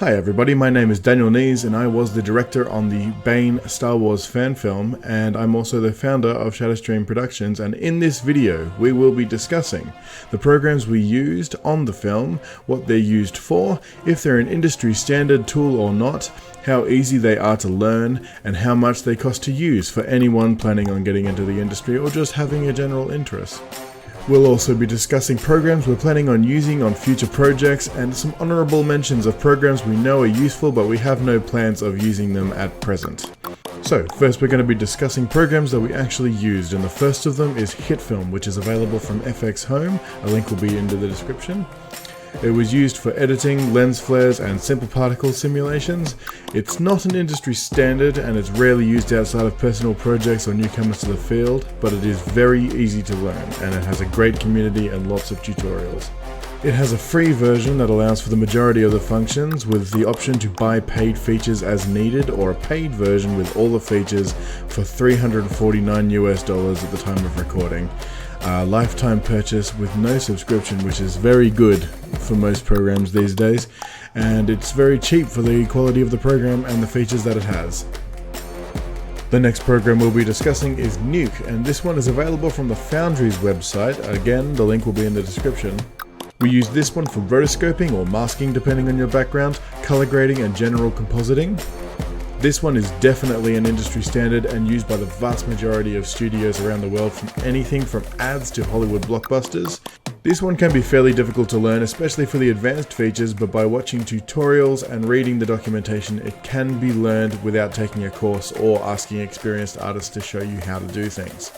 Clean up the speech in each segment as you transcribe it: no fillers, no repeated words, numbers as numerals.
Hi everybody, my name is Daniel Nees and I was the director on the Bane Star Wars fan film, and I'm also the founder of Shatter Productions, and in this video we will be discussing the programs we used on the film, what they're used for, if they're an industry standard tool or not, how easy they are to learn, and how much they cost to use for anyone planning on getting into the industry or just having a general interest. We'll also be discussing programs we're planning on using on future projects and some honorable mentions of programs we know are useful but we have no plans of using them at present. So first we're going to be discussing programs that we actually used, and the first of them is HitFilm, which is available from FX Home. A link will be in the description. It was used for editing, lens flares, and simple particle simulations. It's not an industry standard and it's rarely used outside of personal projects or newcomers to the field, but it is very easy to learn and it has a great community and lots of tutorials. It has a free version that allows for the majority of the functions, with the option to buy paid features as needed, or a paid version with all the features for $349 US at the time of recording. Lifetime purchase with no subscription, which is very good for most programs these days, and it's very cheap for the quality of the program and the features that it has. The next program we'll be discussing is Nuke, and this one is available from the Foundry's website. Again, the link will be in the description. We use this one for rotoscoping or masking depending on your background, color grading and general compositing. This one is definitely an industry standard and used by the vast majority of studios around the world, from anything from ads to Hollywood blockbusters. This one can be fairly difficult to learn, especially for the advanced features, but by watching tutorials and reading the documentation, it can be learned without taking a course or asking experienced artists to show you how to do things.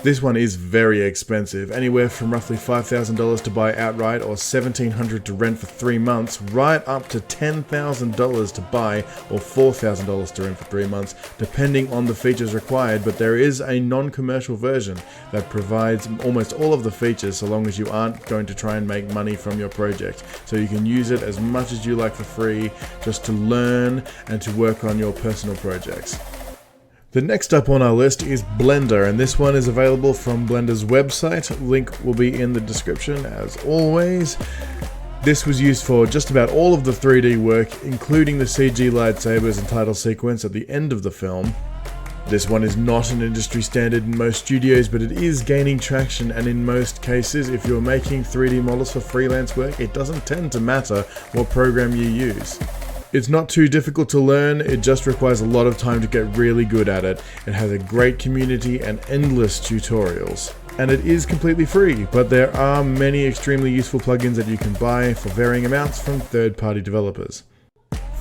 This one is very expensive, anywhere from roughly $5,000 to buy outright or $1,700 to rent for 3 months, right up to $10,000 to buy or $4,000 to rent for 3 months, depending on the features required. But there is a non-commercial version that provides almost all of the features, so long as you aren't going to try and make money from your project. So you can use it as much as you like for free, just to learn and to work on your personal projects. The next up on our list is Blender, and this one is available from Blender's website. Link will be in the description as always. This was used for just about all of the 3D work, including the CG lightsabers and title sequence at the end of the film. This one is not an industry standard in most studios, but it is gaining traction, and in most cases, if you're making 3D models for freelance work, it doesn't tend to matter what program you use. It's not too difficult to learn, it just requires a lot of time to get really good at it. It has a great community and endless tutorials. And it is completely free, but there are many extremely useful plugins that you can buy for varying amounts from third-party developers.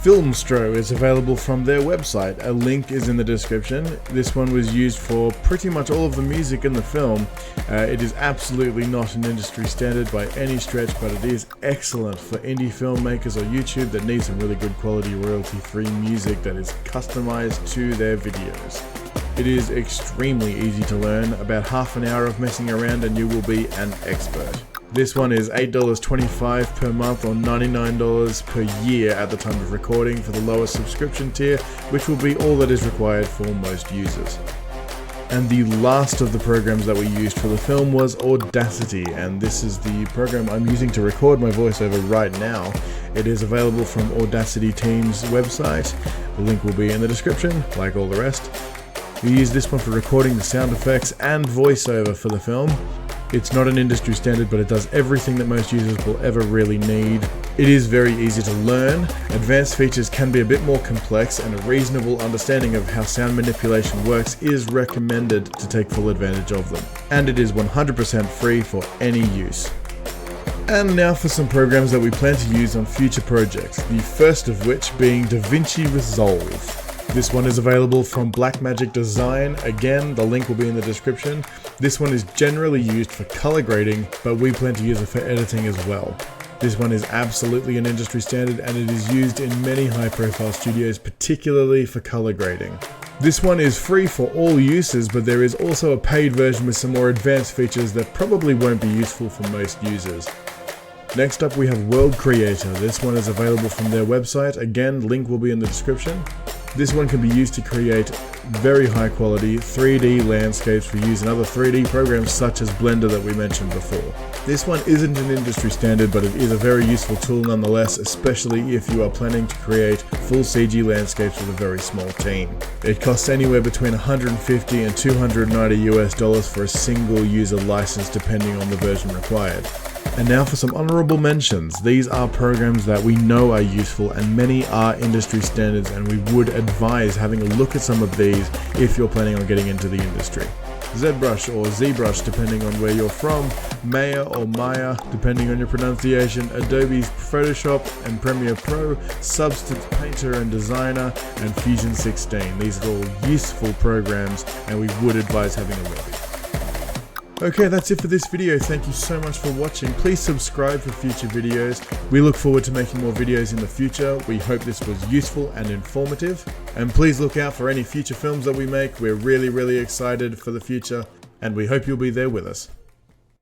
Filmstro is available from their website. A link is in the description. This one was used for pretty much all of the music in the film. It is absolutely not an industry standard by any stretch, but it is excellent for indie filmmakers or YouTube that need some really good quality royalty-free music that is customized to their videos. It is extremely easy to learn. About half an hour of messing around and you will be an expert. This one is $8.25 per month or $99 per year at the time of recording for the lowest subscription tier, which will be all that is required for most users. And the last of the programs that we used for the film was Audacity, and this is the program I'm using to record my voiceover right now. It is available from Audacity Team's website. The link will be in the description, like all the rest. We use this one for recording the sound effects and voiceover for the film. It's not an industry standard, but it does everything that most users will ever really need. It is very easy to learn. Advanced features can be a bit more complex, and a reasonable understanding of how sound manipulation works is recommended to take full advantage of them. And it is 100% free for any use. And now for some programs that we plan to use on future projects, the first of which being DaVinci Resolve. This one is available from Blackmagic Design. Again, the link will be in the description. This one is generally used for color grading, but we plan to use it for editing as well. This one is absolutely an industry standard, and it is used in many high-profile studios, particularly for color grading. This one is free for all uses, but there is also a paid version with some more advanced features that probably won't be useful for most users. Next up we have World Creator. This one is available from their website. Again, link will be in the description. This one can be used to create very high quality 3D landscapes for use in other 3D programs such as Blender that we mentioned before. This one isn't an industry standard, but it is a very useful tool nonetheless, especially if you are planning to create full CG landscapes with a very small team. It costs anywhere between $150 and $290 US for a single user license depending on the version required. And now for some honorable mentions. These are programs that we know are useful and many are industry standards, and we would advise having a look at some of these if you're planning on getting into the industry. ZBrush or ZBrush depending on where you're from, Maya or Maya depending on your pronunciation, Adobe's Photoshop and Premiere Pro, Substance Painter and Designer, and Fusion 16. These are all useful programs and we would advise having a look. Okay, that's it for this video. Thank you so much for watching. Please subscribe for future videos. We look forward to making more videos in the future. We hope this was useful and informative. And please look out for any future films that we make. We're really excited for the future, and we hope you'll be there with us.